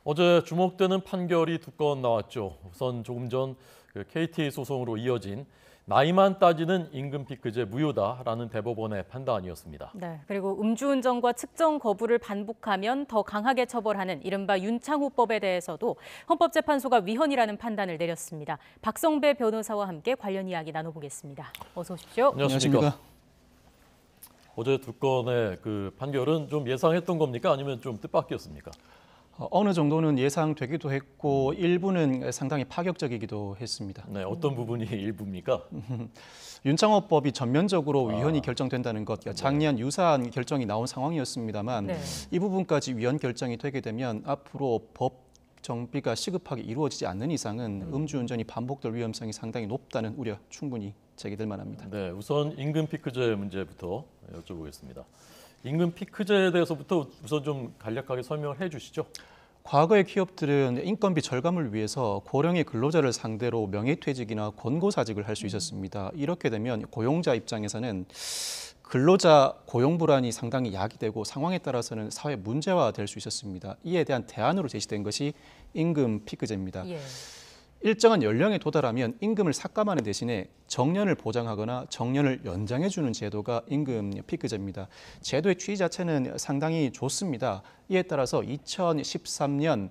어제 주목되는 판결이 두 건 나왔죠. 우선 조금 전 KT 소송으로 이어진 나이만 따지는 임금 피크제 무효다라는 대법원의 판단이었습니다. 네, 그리고 음주운전과 측정 거부를 반복하면 더 강하게 처벌하는 이른바 윤창호법에 대해서도 헌법재판소가 위헌이라는 판단을 내렸습니다. 박성배 변호사와 함께 관련 이야기 나눠보겠습니다. 어서 오십시오. 안녕하십니까. 어제 두 건의 판결은 좀 예상했던 겁니까? 아니면 좀 뜻밖이었습니까? 어느 정도는 예상되기도 했고 일부는 상당히 파격적이기도 했습니다. 네, 어떤 부분이 일부입니까? 윤창호법이 전면적으로 위헌이 결정된다는 것, 작년 유사한 결정이 나온 상황이었습니다만 네. 이 부분까지 위헌 결정이 되게 되면 앞으로 법 정비가 시급하게 이루어지지 않는 이상은 음주운전이 반복될 위험성이 상당히 높다는 우려 충분히 제기될 만합니다. 네, 우선 임금 피크제 문제부터 여쭤보겠습니다. 임금 피크제에 대해서부터 우선 좀 간략하게 설명을 해주시죠. 과거의 기업들은 인건비 절감을 위해서 고령의 근로자를 상대로 명예퇴직이나 권고사직을 할 수 있었습니다. 이렇게 되면 고용자 입장에서는 근로자 고용 불안이 상당히 야기되고 상황에 따라서는 사회 문제화 될 수 있었습니다. 이에 대한 대안으로 제시된 것이 임금 피크제입니다. 예. 일정한 연령에 도달하면 임금을 삭감하는 대신에 정년을 보장하거나 정년을 연장해주는 제도가 임금 피크제입니다. 제도의 취지 자체는 상당히 좋습니다. 이에 따라서 2013년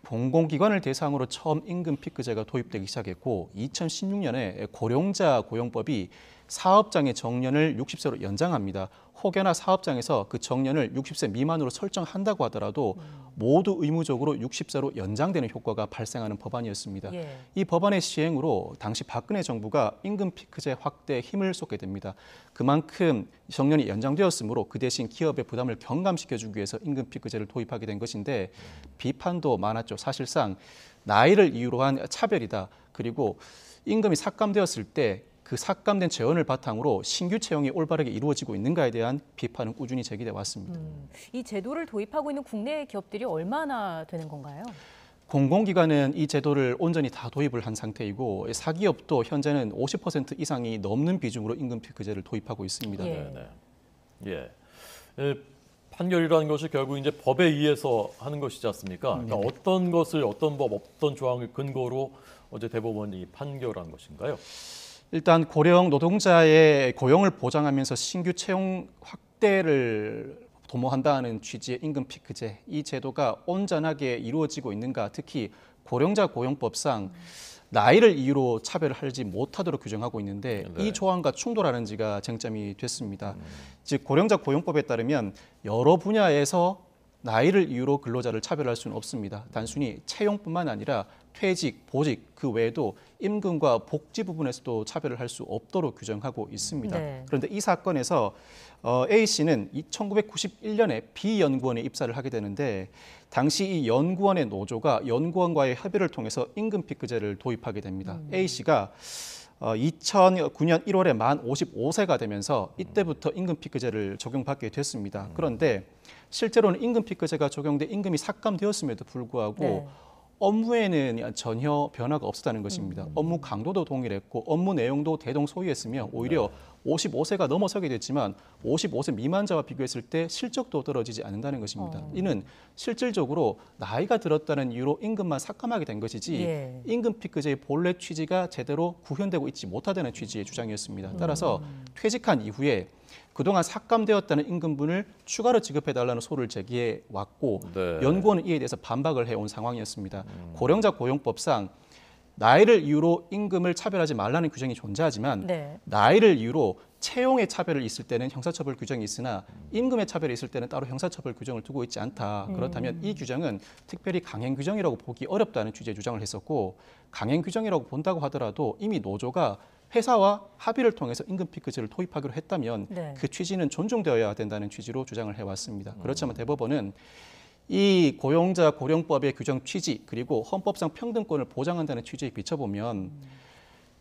공공기관을 대상으로 처음 임금 피크제가 도입되기 시작했고 2016년에 고령자 고용법이 사업장의 정년을 60세로 연장합니다. 혹여나 사업장에서 그 정년을 60세 미만으로 설정한다고 하더라도 모두 의무적으로 60세로 연장되는 효과가 발생하는 법안이었습니다. 예. 이 법안의 시행으로 당시 박근혜 정부가 임금 피크제 확대에 힘을 쏟게 됩니다. 그만큼 정년이 연장되었으므로 그 대신 기업의 부담을 경감시켜주기 위해서 임금 피크제를 도입하게 된 것인데 비판도 많았죠. 사실상 나이를 이유로 한 차별이다. 그리고 임금이 삭감되었을 때 그 삭감된 재원을 바탕으로 신규 채용이 올바르게 이루어지고 있는가에 대한 비판은 꾸준히 제기돼 왔습니다. 이 제도를 도입하고 있는 국내 기업들이 얼마나 되는 건가요? 공공기관은 이 제도를 온전히 다 도입을 한 상태이고 사기업도 현재는 50% 이상이 넘는 비중으로 임금 피크제를 도입하고 있습니다. 예. 예, 판결이라는 것이 결국 이제 법에 의해서 하는 것이지 않습니까? 그러니까 어떤 것을 어떤 법, 어떤 조항을 근거로 어제 대법원이 판결한 것인가요? 일단 고령 노동자의 고용을 보장하면서 신규 채용 확대를 도모한다는 취지의 임금 피크제, 이 제도가 온전하게 이루어지고 있는가, 특히 고령자 고용법상 나이를 이유로 차별을 하지 못하도록 규정하고 있는데 이 조항과 충돌하는지가 쟁점이 됐습니다. 즉 고령자 고용법에 따르면 여러 분야에서 나이를 이유로 근로자를 차별할 수는 없습니다. 단순히 채용뿐만 아니라 퇴직, 보직 그 외에도 임금과 복지 부분에서도 차별을 할 수 없도록 규정하고 있습니다. 네. 그런데 이 사건에서 A 씨는 1991년에 비연구원에 입사를 하게 되는데 당시 이 연구원의 노조가 연구원과의 협의를 통해서 임금 피크제를 도입하게 됩니다. A 씨가 2009년 1월에 만 55세가 되면서 이때부터 임금 피크제를 적용받게 됐습니다. 그런데 실제로는 임금 피크제가 적용돼 임금이 삭감되었음에도 불구하고 업무에는 전혀 변화가 없었다는 것입니다. 업무 강도도 동일했고 업무 내용도 대동소이했으며 오히려 55세가 넘어서게 됐지만 55세 미만자와 비교했을 때 실적도 떨어지지 않는다는 것입니다. 이는 실질적으로 나이가 들었다는 이유로 임금만 삭감하게 된 것이지 임금 피크제의 본래 취지가 제대로 구현되고 있지 못하다는 취지의 주장이었습니다. 따라서 퇴직한 이후에 그동안 삭감되었다는 임금분을 추가로 지급해달라는 소를 제기해 왔고 연구원은 이에 대해서 반박을 해온 상황이었습니다. 고령자 고용법상 나이를 이유로 임금을 차별하지 말라는 규정이 존재하지만 나이를 이유로 채용의 차별이 있을 때는 형사처벌 규정이 있으나 임금의 차별이 있을 때는 따로 형사처벌 규정을 두고 있지 않다. 그렇다면 이 규정은 특별히 강행 규정이라고 보기 어렵다는 취지의 주장을 했었고 강행 규정이라고 본다고 하더라도 이미 노조가 회사와 합의를 통해서 임금 피크제를 도입하기로 했다면 그 취지는 존중되어야 된다는 취지로 주장을 해왔습니다. 그렇지만 대법원은 이 고용자 고령법의 규정 취지 그리고 헌법상 평등권을 보장한다는 취지에 비춰보면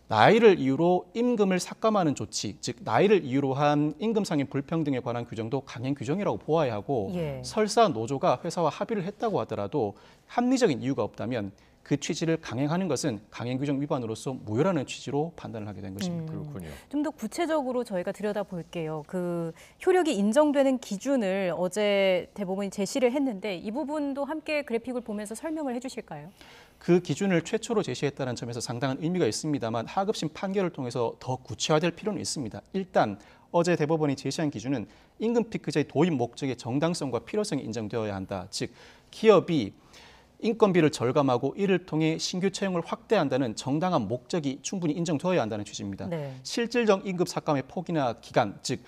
나이를 이유로 임금을 삭감하는 조치, 즉 나이를 이유로 한 임금상의 불평등에 관한 규정도 강행 규정이라고 보아야 하고 설사 노조가 회사와 합의를 했다고 하더라도 합리적인 이유가 없다면 그 취지를 강행하는 것은 강행 규정 위반으로서 무효라는 취지로 판단을 하게 된 것입니다. 그렇군요. 좀 더 구체적으로 저희가 들여다볼게요. 그 효력이 인정되는 기준을 어제 대법원이 제시를 했는데 이 부분도 함께 그래픽을 보면서 설명을 해주실까요? 그 기준을 최초로 제시했다는 점에서 상당한 의미가 있습니다만 하급심 판결을 통해서 더 구체화될 필요는 있습니다. 일단 어제 대법원이 제시한 기준은 임금 피크제의 도입 목적의 정당성과 필요성이 인정되어야 한다. 즉 기업이 인건비를 절감하고 이를 통해 신규 채용을 확대한다는 정당한 목적이 충분히 인정되어야 한다는 취지입니다. 네. 실질적 임금 삭감의 폭이나 기간, 즉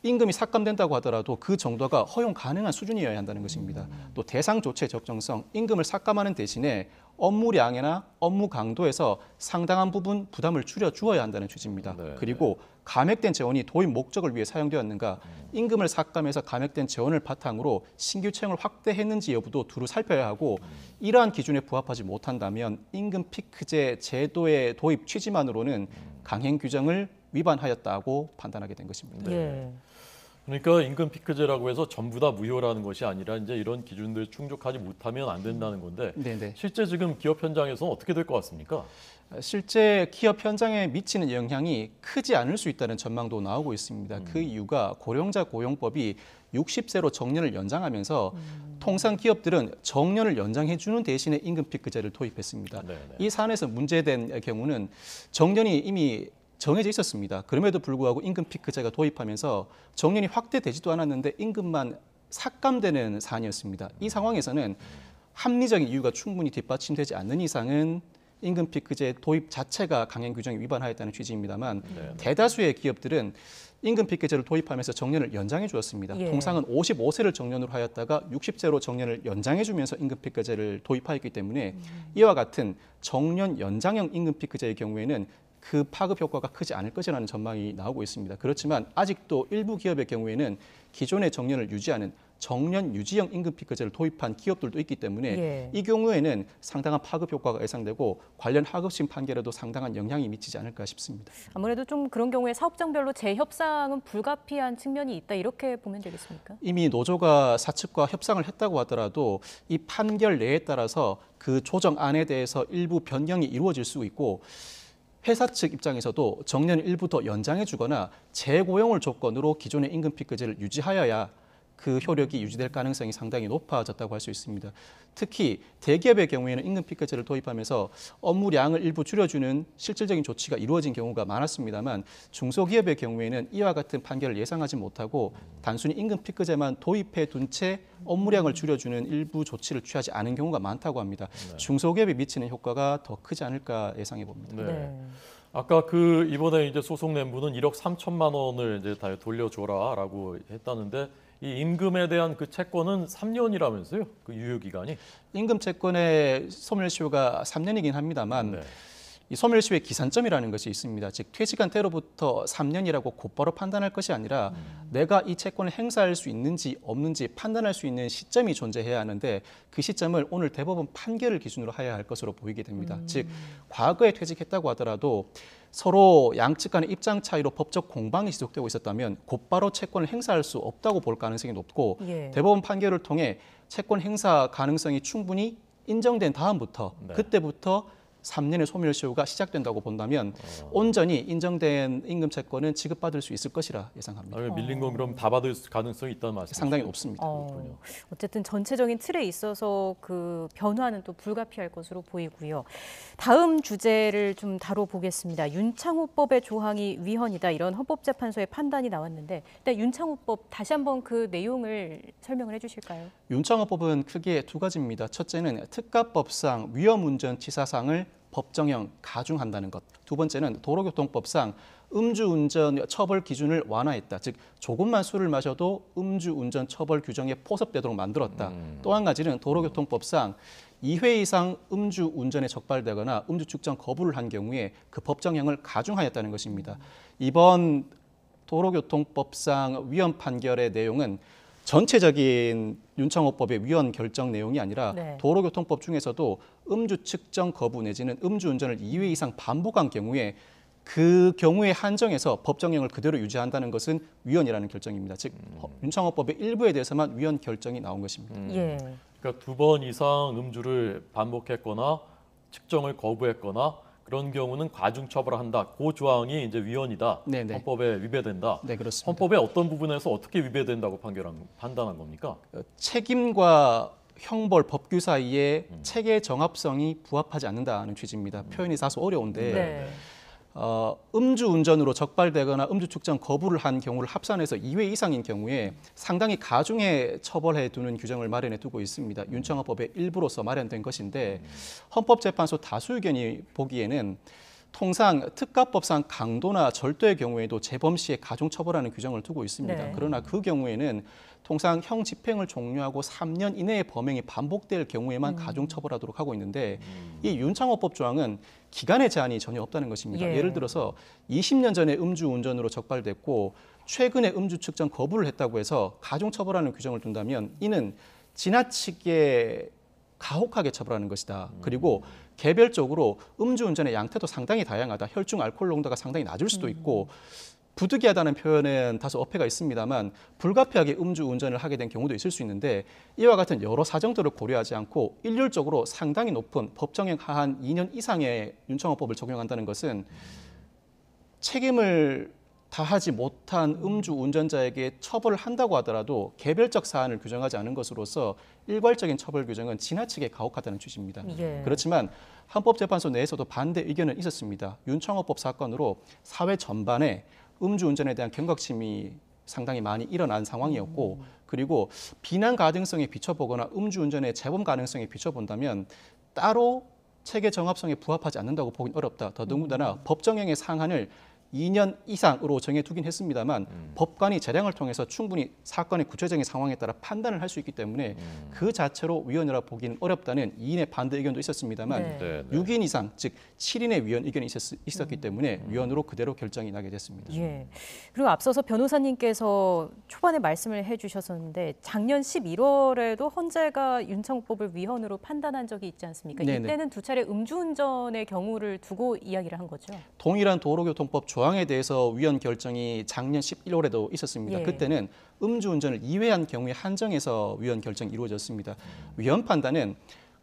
임금이 삭감된다고 하더라도 그 정도가 허용 가능한 수준이어야 한다는 것입니다. 또 대상 조치의 적정성, 임금을 삭감하는 대신에 업무량이나 업무 강도에서 상당한 부분 부담을 줄여 주어야 한다는 취지입니다. 네. 그리고 감액된 재원이 도입 목적을 위해 사용되었는가, 임금을 삭감해서 감액된 재원을 바탕으로 신규 채용을 확대했는지 여부도 두루 살펴야 하고 이러한 기준에 부합하지 못한다면 임금 피크제 제도의 도입 취지만으로는 강행 규정을 위반하였다고 판단하게 된 것입니다. 예. 그러니까 임금 피크제라고 해서 전부 다 무효라는 것이 아니라 이제 이런 기준들 충족하지 못하면 안 된다는 건데 네네. 실제 지금 기업 현장에서는 어떻게 될 것 같습니까? 실제 기업 현장에 미치는 영향이 크지 않을 수 있다는 전망도 나오고 있습니다. 그 이유가 고령자 고용법이 60세로 정년을 연장하면서 통상 기업들은 정년을 연장해 주는 대신에 임금 피크제를 도입했습니다. 네네. 이 사안에서 문제된 경우는 정년이 이미 정해져 있었습니다. 그럼에도 불구하고 임금 피크제가 도입하면서 정년이 확대되지도 않았는데 임금만 삭감되는 사안이었습니다. 이 상황에서는 합리적인 이유가 충분히 뒷받침되지 않는 이상은 임금 피크제 도입 자체가 강행 규정에 위반하였다는 취지입니다만 대다수의 기업들은 임금 피크제를 도입하면서 정년을 연장해 주었습니다. 예. 통상은 55세를 정년으로 하였다가 60세로 정년을 연장해 주면서 임금 피크제를 도입하였기 때문에 이와 같은 정년 연장형 임금 피크제의 경우에는 그 파급 효과가 크지 않을 것이라는 전망이 나오고 있습니다. 그렇지만 아직도 일부 기업의 경우에는 기존의 정년을 유지하는 정년 유지형 임금 피크제를 도입한 기업들도 있기 때문에 예. 이 경우에는 상당한 파급 효과가 예상되고 관련 하급심 판결에도 상당한 영향이 미치지 않을까 싶습니다. 아무래도 좀 그런 경우에 사업장별로 재협상은 불가피한 측면이 있다 이렇게 보면 되겠습니까? 이미 노조가 사측과 협상을 했다고 하더라도 이 판결 내에 따라서 그 조정안에 대해서 일부 변경이 이루어질 수 있고 회사 측 입장에서도 정년을 일부 더 연장해 주거나 재고용을 조건으로 기존의 임금 피크제를 유지하여야 그 효력이 유지될 가능성이 상당히 높아졌다고 할 수 있습니다. 특히 대기업의 경우에는 임금 피크제를 도입하면서 업무량을 일부 줄여주는 실질적인 조치가 이루어진 경우가 많았습니다만 중소기업의 경우에는 이와 같은 판결을 예상하지 못하고 단순히 임금 피크제만 도입해 둔 채 업무량을 줄여주는 일부 조치를 취하지 않은 경우가 많다고 합니다. 중소기업에 미치는 효과가 더 크지 않을까 예상해 봅니다. 네. 아까 그 이번에 이제 소송 낸 분은 1억 3천만 원을 이제 다 돌려줘라라고 했다는데 이 임금에 대한 그 채권은 3년이라면서요? 그 유효 기간이? 임금 채권의 소멸시효가 3년이긴 합니다만 네. 이 소멸시효의 기산점이라는 것이 있습니다. 즉 퇴직한 때로부터 3년이라고 곧바로 판단할 것이 아니라 내가 이 채권을 행사할 수 있는지 없는지 판단할 수 있는 시점이 존재해야 하는데 그 시점을 오늘 대법원 판결을 기준으로 해야 할 것으로 보이게 됩니다. 즉 과거에 퇴직했다고 하더라도 서로 양측 간의 입장 차이로 법적 공방이 지속되고 있었다면 곧바로 채권을 행사할 수 없다고 볼 가능성이 높고 예. 대법원 판결을 통해 채권 행사 가능성이 충분히 인정된 다음부터 그때부터 3년의 소멸시효가 시작된다고 본다면 온전히 인정된 임금 채권은 지급받을 수 있을 것이라 예상합니다. 밀린 건 그럼 다 받을 가능성이 있다는 말씀이시죠? 상당히 높습니다. 어쨌든 전체적인 틀에 있어서 그 변화는 또 불가피할 것으로 보이고요. 다음 주제를 좀 다뤄보겠습니다. 윤창호법의 조항이 위헌이다 이런 헌법재판소의 판단이 나왔는데 일단 윤창호법 다시 한번 그 내용을 설명을 해주실까요? 윤창호법은 크게 두 가지입니다. 첫째는 특가법상 위험운전치사상을 법정형 가중한다는 것. 두 번째는 도로교통법상 음주운전 처벌 기준을 완화했다. 즉 조금만 술을 마셔도 음주운전 처벌 규정에 포섭되도록 만들었다. 또 한 가지는 도로교통법상 2회 이상 음주운전에 적발되거나 음주 측정 거부를 한 경우에 그 법정형을 가중하였다는 것입니다. 이번 도로교통법상 위헌 판결의 내용은 전체적인 윤창호법의 위헌 결정 내용이 아니라 도로교통법 중에서도 음주 측정 거부 내지는 음주운전을 2회 이상 반복한 경우에 그 경우에 한정해서 법정형을 그대로 유지한다는 것은 위헌이라는 결정입니다. 즉 윤창호법의 일부에 대해서만 위헌 결정이 나온 것입니다. 그러니까 2번 이상 음주를 반복했거나 측정을 거부했거나 그런 경우는 가중 처벌한다. 그 조항이 이제 위헌이다. 네네. 헌법에 위배된다. 네, 그렇습니다. 헌법의 어떤 부분에서 어떻게 위배된다고 판단한 겁니까? 책임과 형벌 법규 사이에 체계 정합성이 부합하지 않는다는 취지입니다. 표현이 다소 어려운데 네. 음주운전으로 적발되거나 음주 측정 거부를 한 경우를 합산해서 2회 이상인 경우에 상당히 가중해 처벌해 두는 규정을 마련해 두고 있습니다. 윤창호법의 일부로서 마련된 것인데 헌법재판소 다수 의견이 보기에는 통상 특가법상 강도나 절도의 경우에도 재범 시에 가중 처벌하는 규정을 두고 있습니다. 네. 그러나 그 경우에는 통상 형 집행을 종료하고 3년 이내의 범행이 반복될 경우에만 가중 처벌하도록 하고 있는데 이 윤창호법 조항은 기간의 제한이 전혀 없다는 것입니다. 예. 예를 들어서 20년 전에 음주운전으로 적발됐고 최근에 음주 측정 거부를 했다고 해서 가중 처벌하는 규정을 둔다면 이는 지나치게 가혹하게 처벌하는 것이다. 그리고 개별적으로 음주운전의 양태도 상당히 다양하다. 혈중 알코올 농도가 상당히 낮을 수도 있고 부득이하다는 표현은 다소 어폐가 있습니다만 불가피하게 음주운전을 하게 된 경우도 있을 수 있는데 이와 같은 여러 사정들을 고려하지 않고 일률적으로 상당히 높은 법정형 하한 2년 이상의 윤창호법을 적용한다는 것은 책임을 다하지 못한 음주운전자에게 처벌을 한다고 하더라도 개별적 사안을 규정하지 않은 것으로서 일괄적인 처벌 규정은 지나치게 가혹하다는 취지입니다. 예. 그렇지만 헌법재판소 내에서도 반대 의견은 있었습니다. 윤창호법 사건으로 사회 전반에 음주운전에 대한 경각심이 상당히 많이 일어난 상황이었고 그리고 비난 가능성에 비춰보거나 음주운전의 재범 가능성에 비춰본다면 따로 체계 정합성에 부합하지 않는다고 보긴 어렵다. 더더군다나 법정형의 상한을 2년 이상으로 정해두긴 했습니다만 법관이 재량을 통해서 충분히 사건의 구체적인 상황에 따라 판단을 할 수 있기 때문에 그 자체로 위헌이라 보기는 어렵다는 2인의 반대 의견도 있었습니다만 네. 네, 네. 6인 이상 즉 7인의 위헌 의견이 있었기 때문에 위헌으로 그대로 결정이 나게 됐습니다. 예. 그리고 앞서서 변호사님께서 초반에 말씀을 해주셨었는데 작년 11월에도 헌재가 윤창호법을 위헌으로 판단한 적이 있지 않습니까? 네네. 이때는 두 차례 음주운전의 경우를 두고 이야기를 한 거죠. 동일한 도로교통법 조항에 대해서 위헌 결정이 작년 11월에도 있었습니다. 예. 그때는 음주운전을 2회한 경우에 한정해서 위헌 결정이 이루어졌습니다. 위헌 판단은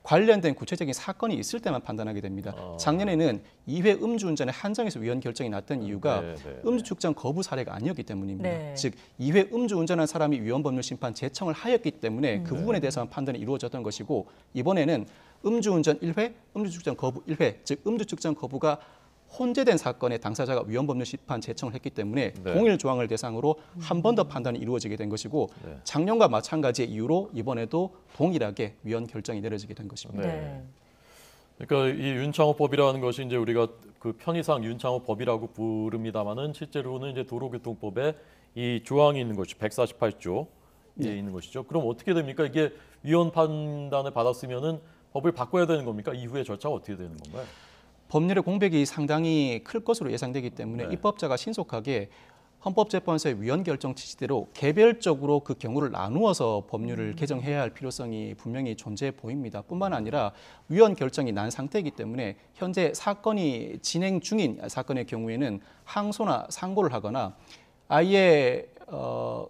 관련된 구체적인 사건이 있을 때만 판단하게 됩니다. 작년에는 2회 음주운전에 한정해서 위헌 결정이 났던 이유가 네, 네, 네. 음주 측정 거부 사례가 아니었기 때문입니다. 네. 즉 2회 음주운전한 사람이 위헌법률 심판 제청을 하였기 때문에 그 부분에 대해서만 판단이 이루어졌던 것이고 이번에는 음주운전 1회, 음주 측정 거부 1회, 즉 음주 측정 거부가 혼재된 사건의 당사자가 위헌법률 심판 제청을 했기 때문에 네. 동일 조항을 대상으로 한 번 더 판단이 이루어지게 된 것이고 네. 작년과 마찬가지의 이유로 이번에도 동일하게 위헌 결정이 내려지게 된 것입니다. 네. 그러니까 이 윤창호법이라는 것이 이제 우리가 그 편의상 윤창호법이라고 부릅니다만은 실제로는 이제 도로교통법에 이 조항이 있는 것이 148조에 있는 것이죠. 그럼 어떻게 됩니까? 이게 위헌 판단을 받았으면은 법을 바꿔야 되는 겁니까? 이후의 절차가 어떻게 되는 건가요? 법률의 공백이 상당히 클 것으로 예상되기 때문에 네. 입법자가 신속하게 헌법재판소의 위헌 결정 취지대로 개별적으로 그 경우를 나누어서 법률을 개정해야 할 필요성이 분명히 존재해 보입니다. 뿐만 아니라 위헌 결정이 난 상태이기 때문에 현재 사건이 진행 중인 사건의 경우에는 항소나 상고를 하거나 아예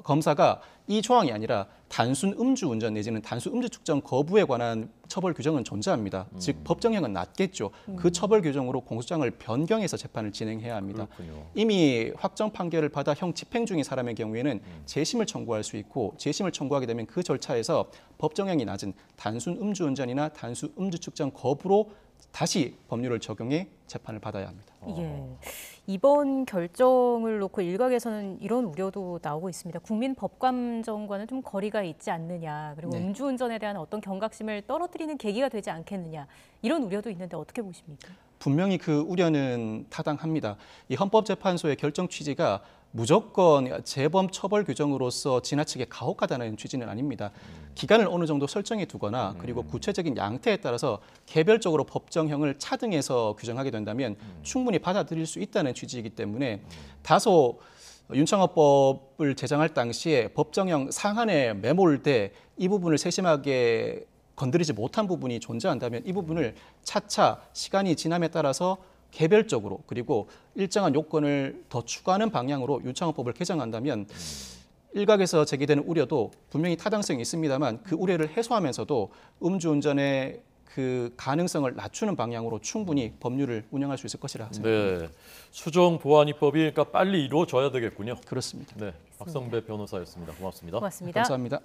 검사가 이 조항이 아니라 단순 음주운전 내지는 단순 음주 측정 거부에 관한 처벌 규정은 존재합니다. 즉 법정형은 낮겠죠. 그 처벌 규정으로 공소장을 변경해서 재판을 진행해야 합니다. 그렇군요. 이미 확정 판결을 받아 형 집행 중인 사람의 경우에는 재심을 청구할 수 있고 재심을 청구하게 되면 그 절차에서 법정형이 낮은 단순 음주운전이나 단순 음주 측정 거부로 다시 법률을 적용해 재판을 받아야 합니다. 예. 이번 결정을 놓고 일각에서는 이런 우려도 나오고 있습니다. 국민 법감정과는 좀 거리가 있지 않느냐. 그리고 네. 음주운전에 대한 어떤 경각심을 떨어뜨리는 계기가 되지 않겠느냐. 이런 우려도 있는데 어떻게 보십니까? 분명히 그 우려는 타당합니다. 이 헌법재판소의 결정 취지가 무조건 재범 처벌 규정으로서 지나치게 가혹하다는 취지는 아닙니다. 기간을 어느 정도 설정해 두거나 그리고 구체적인 양태에 따라서 개별적으로 법정형을 차등해서 규정하게 된다면 충분히 받아들일 수 있다는 취지이기 때문에 다소 윤창호법을 제정할 당시에 법정형 상한에 매몰돼 이 부분을 세심하게 건드리지 못한 부분이 존재한다면 이 부분을 차차 시간이 지남에 따라서 개별적으로 그리고 일정한 요건을 더 추가하는 방향으로 윤창호법을 개정한다면 일각에서 제기되는 우려도 분명히 타당성이 있습니다만 그 우려를 해소하면서도 음주운전의 그 가능성을 낮추는 방향으로 충분히 법률을 운영할 수 있을 것이라 생각합니다. 네, 수정 보완 입법이 그러니까 빨리 이루어져야 되겠군요. 그렇습니다. 네, 박성배 변호사였습니다. 고맙습니다. 고맙습니다. 감사합니다.